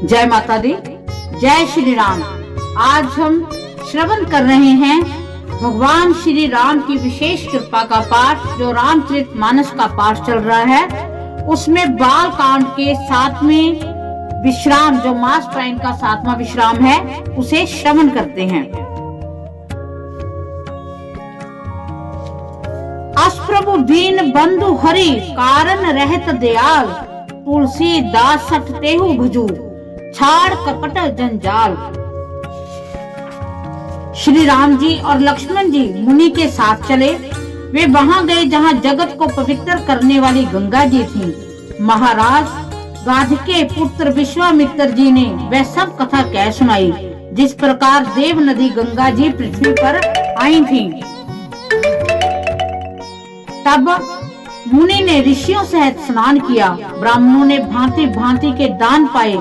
जय माता दी, जय श्री राम। आज हम श्रवण कर रहे हैं भगवान श्री राम की विशेष कृपा का पाठ, जो रामचरितमानस का पाठ चल रहा है। उसमें बाल कांड के 7वें विश्राम, जो मास प्राइन का 7वां विश्राम है, उसे श्रवण करते हैं। अष्टप्रभु दीन बंधु हरि, कारण रहत दयाल, तुलसी दास सठ तेहु भजू, छाड़ कपट जंजाल। श्री राम जी और लक्ष्मण जी मुनि के साथ चले। वे वहां गए जहां जगत को पवित्र करने वाली गंगा जी थीं। महाराज गाध के पुत्र विश्वामित्र जी ने वह सब कथा कह सुनाई, जिस प्रकार देव नदी गंगा जी पृथ्वी पर आई थी। तब मुनि ने ऋषियों सहित स्नान किया। ब्राह्मणों ने भांति भांति के दान पाए।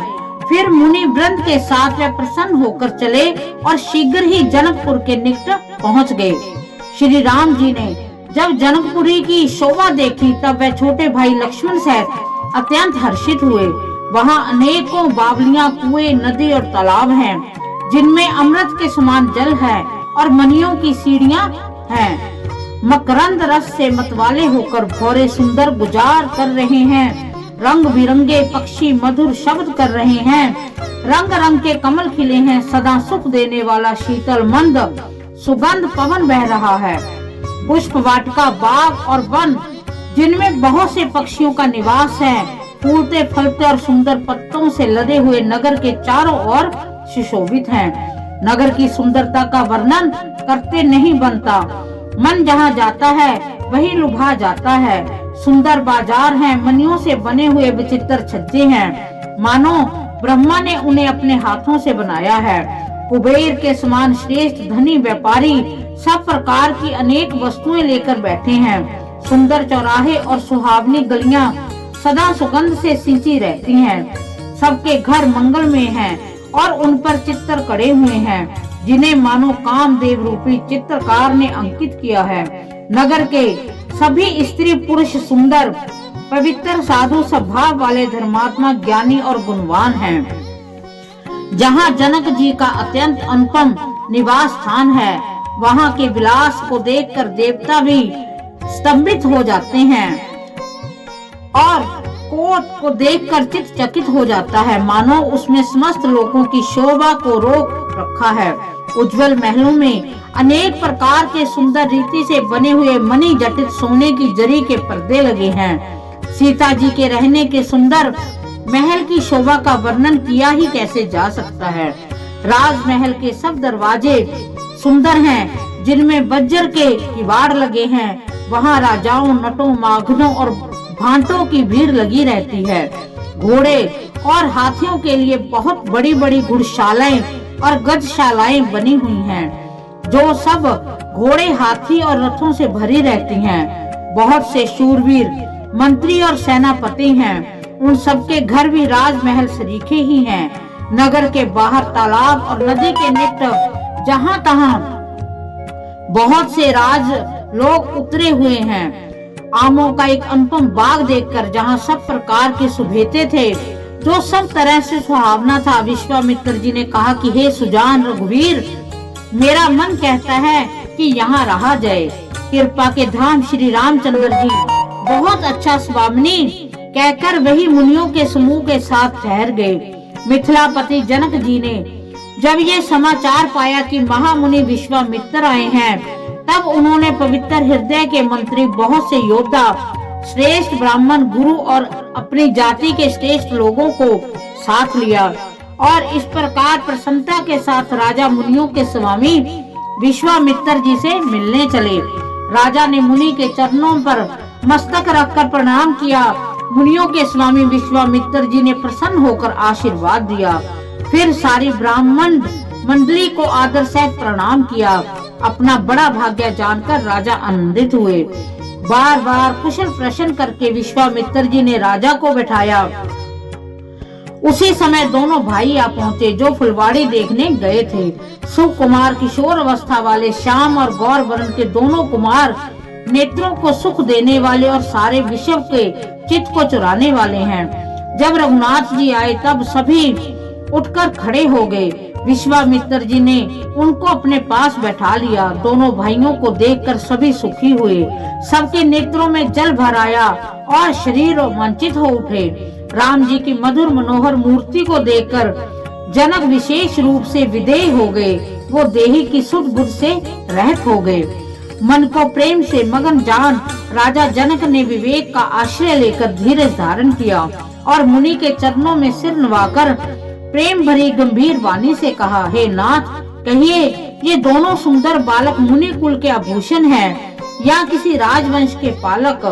फिर मुनि वृंद के साथ वे प्रसन्न होकर चले और शीघ्र ही जनकपुर के निकट पहुंच गए। श्री राम जी ने जब जनकपुरी की शोभा देखी, तब वे छोटे भाई लक्ष्मण सहित अत्यंत हर्षित हुए। वहां अनेकों बावलियां, कुएं, नदी और तालाब हैं, जिनमें अमृत के समान जल है और मणियों की सीढ़ियां हैं। मकरंद रस से मतवाले होकर भौरे सुंदर गुजार कर रहे हैं। रंग बिरंगे पक्षी मधुर शब्द कर रहे हैं। रंग रंग के कमल खिले हैं। सदा सुख देने वाला शीतल मंद सुगंध पवन बह रहा है। पुष्प वाटिका, बाग और वन, जिनमें बहुत से पक्षियों का निवास है, फूलते फलते और सुंदर पत्तों से लदे हुए नगर के चारों ओर सुशोभित हैं। नगर की सुंदरता का वर्णन करते नहीं बनता। मन जहाँ जाता है वही लुभा जाता है। सुंदर बाजार हैं, मणियों से बने हुए विचित्र छज्जे हैं, मानो ब्रह्मा ने उन्हें अपने हाथों से बनाया है। कुबेर के समान श्रेष्ठ धनी व्यापारी सब प्रकार की अनेक वस्तुएं लेकर बैठे हैं। सुंदर चौराहे और सुहावनी गलियां सदा सुगंध से सींची रहती हैं। सबके घर मंगलमय हैं और उन पर चित्र कड़े हुए हैं, जिन्हें मानो कामदेव रूपी चित्रकार ने अंकित किया है। नगर के सभी स्त्री पुरुष सुंदर, पवित्र, साधु स्वभाव वाले, धर्मात्मा, ज्ञानी और गुणवान हैं। जहाँ जनक जी का अत्यंत अनुपम निवास स्थान है, वहाँ के विलास को देखकर देवता भी स्तंभित हो जाते हैं और कोट को देखकर चित्त चकित हो जाता है, मानो उसमें समस्त लोगों की शोभा को रोक रखा है। उज्जवल महलों में अनेक प्रकार के सुंदर रीति से बने हुए मणि जटित सोने की जरी के पर्दे लगे हैं। सीता जी के रहने के सुंदर महल की शोभा का वर्णन किया ही कैसे जा सकता है। राजमहल के सब दरवाजे सुंदर हैं, जिनमें वज्र के किवाड़ लगे हैं। वहाँ राजाओं, नटों, माघनों और भांटों की भीड़ लगी रहती है। घोड़े और हाथियों के लिए बहुत बड़ी बड़ी घुड़शालाएं और गजशालाएं बनी हुई हैं, जो सब घोड़े, हाथी और रथों से भरी रहती हैं। बहुत से शूरवीर मंत्री और सेनापति हैं। उन सबके घर भी राजमहल सरीखे ही हैं। नगर के बाहर तालाब और नदी के निकट जहाँ तहाँ बहुत से राज लोग उतरे हुए हैं। आमों का एक अनुपम बाग देखकर, जहाँ सब प्रकार के सुभेते थे, जो सब तरह से सुहावना था, विश्वामित्र जी ने कहा कि हे सुजान रघुवीर, मेरा मन कहता है कि यहाँ रहा जाए। कृपा के धाम श्री रामचंद्र जी बहुत अच्छा स्वामिनी कहकर वही मुनियों के समूह के साथ ठहर गए। मिथिलापति जनक जी ने जब ये समाचार पाया कि महामुनि विश्वामित्र आए हैं, तब उन्होंने पवित्र हृदय के मंत्री, बहुत से योद्धा, श्रेष्ठ ब्राह्मण, गुरु और अपनी जाति के श्रेष्ठ लोगों को साथ लिया और इस प्रकार प्रसन्नता के साथ राजा मुनियों के स्वामी विश्वामित्र जी से मिलने चले। राजा ने मुनि के चरणों पर मस्तक रखकर प्रणाम किया। मुनियों के स्वामी विश्वामित्र जी ने प्रसन्न होकर आशीर्वाद दिया। फिर सारी ब्राह्मण मंडली को आदर सहित प्रणाम किया। अपना बड़ा भाग्य जानकर राजा आनंदित हुए। बार बार कुशल प्रश्न करके विश्वामित्र जी ने राजा को बैठाया। उसी समय दोनों भाई आ पहुँचे, जो फुलवाड़ी देखने गए थे। सुकुमार किशोर अवस्था वाले श्याम और गौर वर्ण के दोनों कुमार नेत्रों को सुख देने वाले और सारे विश्व के चित्त को चुराने वाले हैं। जब रघुनाथ जी आए, तब सभी उठकर खड़े हो गए। विश्वामित्र जी ने उनको अपने पास बैठा लिया। दोनों भाइयों को देखकर सभी सुखी हुए, सबके नेत्रों में जल भर आया और शरीर रोमांचित हो उठे। राम जी की मधुर मनोहर मूर्ति को देखकर जनक विशेष रूप से विदेह हो गए। वो देही की सुध बुध से रहित हो गए। मन को प्रेम से मगन जान राजा जनक ने विवेक का आश्रय लेकर धीरज धारण किया और मुनि के चरणों में सिर नवाकर प्रेम भरी गंभीर वाणी से कहा, हे नाथ, कहिए ये दोनों सुंदर बालक मुनि कुल के आभूषण हैं या किसी राजवंश के पालक,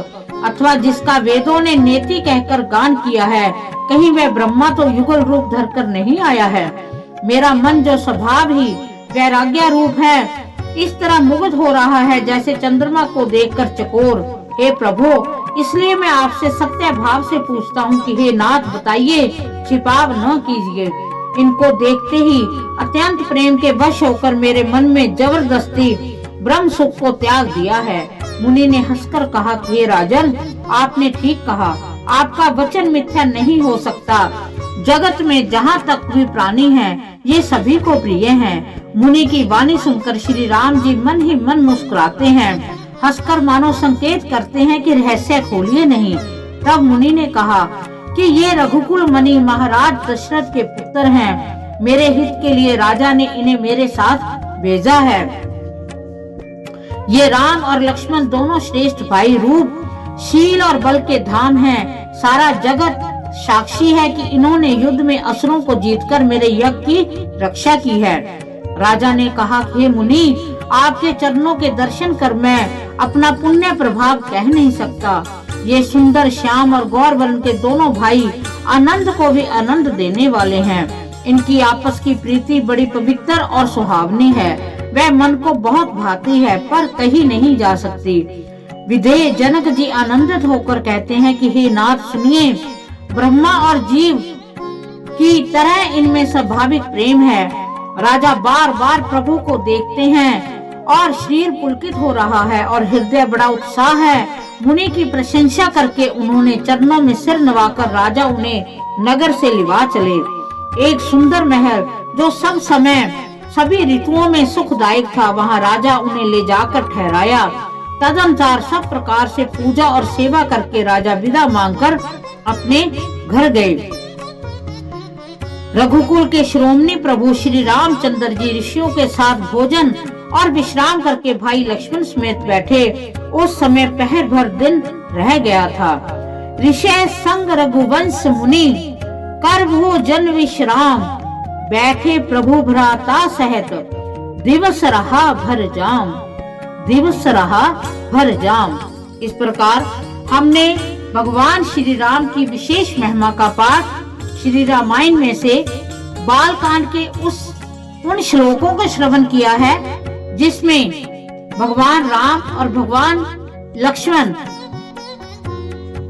अथवा जिसका वेदों ने नेति कहकर गान किया है, कहीं वह ब्रह्मा तो युगल रूप धरकर नहीं आया है। मेरा मन जो स्वभाव ही वैराग्य रूप है, इस तरह मुग्ध हो रहा है जैसे चंद्रमा को देखकर चकोर। हे प्रभु, इसलिए मैं आपसे सत्य भाव से पूछता हूँ कि हे नाथ बताइए, छिपाव न कीजिए। इनको देखते ही अत्यंत प्रेम के वश होकर मेरे मन में जबरदस्ती ब्रह्म सुख को त्याग दिया है। मुनि ने हंसकर कहा कि हे राजन, आपने ठीक कहा, आपका वचन मिथ्या नहीं हो सकता। जगत में जहाँ तक भी प्राणी हैं, ये सभी को प्रिय हैं। मुनि की वाणी सुनकर श्री राम जी मन ही मन मुस्कुराते हैं, हंसकर मानो संकेत करते हैं कि रहस्य खोलिए नहीं। तब मुनि ने कहा कि ये रघुकुल मणि महाराज दशरथ के पुत्र हैं। मेरे हित के लिए राजा ने इन्हें मेरे साथ भेजा है। ये राम और लक्ष्मण दोनों श्रेष्ठ भाई रूप, शील और बल के धाम हैं। सारा जगत साक्षी है कि इन्होंने युद्ध में असुरों को जीतकर मेरे यज्ञ की रक्षा की है। राजा ने कहा, हे मुनि, आपके चरणों के दर्शन कर मैं अपना पुण्य प्रभाव कह नहीं सकता। ये सुंदर श्याम और गौर वर्ण के दोनों भाई आनंद को भी आनंद देने वाले हैं। इनकी आपस की प्रीति बड़ी पवित्र और सुहावनी है। वह मन को बहुत भाती है पर कही नहीं जा सकती। विधेय जनक जी आनंदित होकर कहते हैं कि हे नाथ सुनिए, ब्रह्मा और जीव की तरह इनमें स्वाभाविक प्रेम है। राजा बार बार प्रभु को देखते हैं और शरीर पुलकित हो रहा है और हृदय बड़ा उत्साह है। मुनि की प्रशंसा करके उन्होंने चरणों में सिर नवाकर राजा उन्हें नगर से लिवा चले। एक सुंदर महल जो सब समय सभी ऋतुओं में सुखदायक था, वहाँ राजा उन्हें ले जाकर ठहराया। तदनुसार सब प्रकार से पूजा और सेवा करके राजा विदा मांगकर अपने घर गए। रघुकुल के श्रोमणी प्रभु श्री रामचंद्र जी ऋषियों के साथ भोजन और विश्राम करके भाई लक्ष्मण समेत बैठे। उस समय पहर भर दिन रह गया था। ऋषि संग रघुवंश मुनि कर भोजन विश्राम, बैठे प्रभु भ्राता सहित दिवस रहा भर जाम, दिवस रहा भर जाम। इस प्रकार हमने भगवान श्री राम की विशेष महिमा का पाठ श्री रामायण में से बाल कांड के उन श्लोकों का श्रवण किया है जिसमें भगवान राम और भगवान लक्ष्मण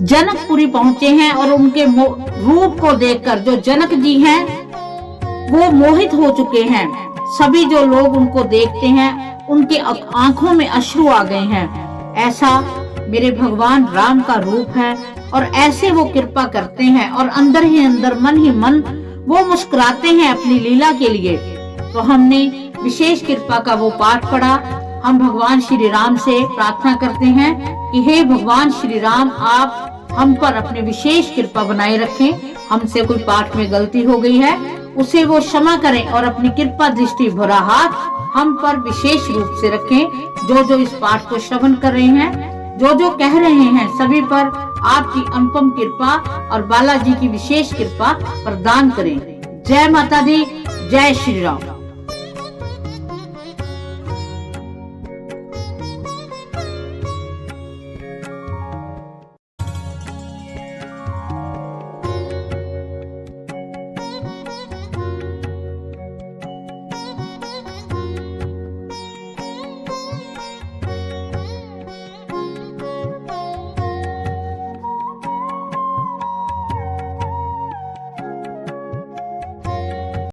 जनकपुरी पहुंचे हैं और उनके रूप को देखकर जो जनक जी हैं वो मोहित हो चुके हैं। सभी जो लोग उनको देखते हैं उनके आंखों में अश्रु आ गए हैं। ऐसा मेरे भगवान राम का रूप है और ऐसे वो कृपा करते हैं और अंदर ही अंदर मन ही मन वो मुस्कुराते हैं अपनी लीला के लिए। तो हमने विशेष कृपा का वो पाठ पढ़ा। हम भगवान श्री राम से प्रार्थना करते हैं कि हे भगवान श्री राम, आप हम पर अपनी विशेष कृपा बनाए रखें। हमसे कोई पाठ में गलती हो गई है उसे वो क्षमा करें और अपनी कृपा दृष्टि भरा हाथ हम पर विशेष रूप से रखें। जो जो इस पाठ को श्रवण कर रहे हैं, जो जो कह रहे हैं, सभी पर आपकी अनुपम कृपा और बालाजी की विशेष कृपा प्रदान करें। जय माता दी, जय श्री राम।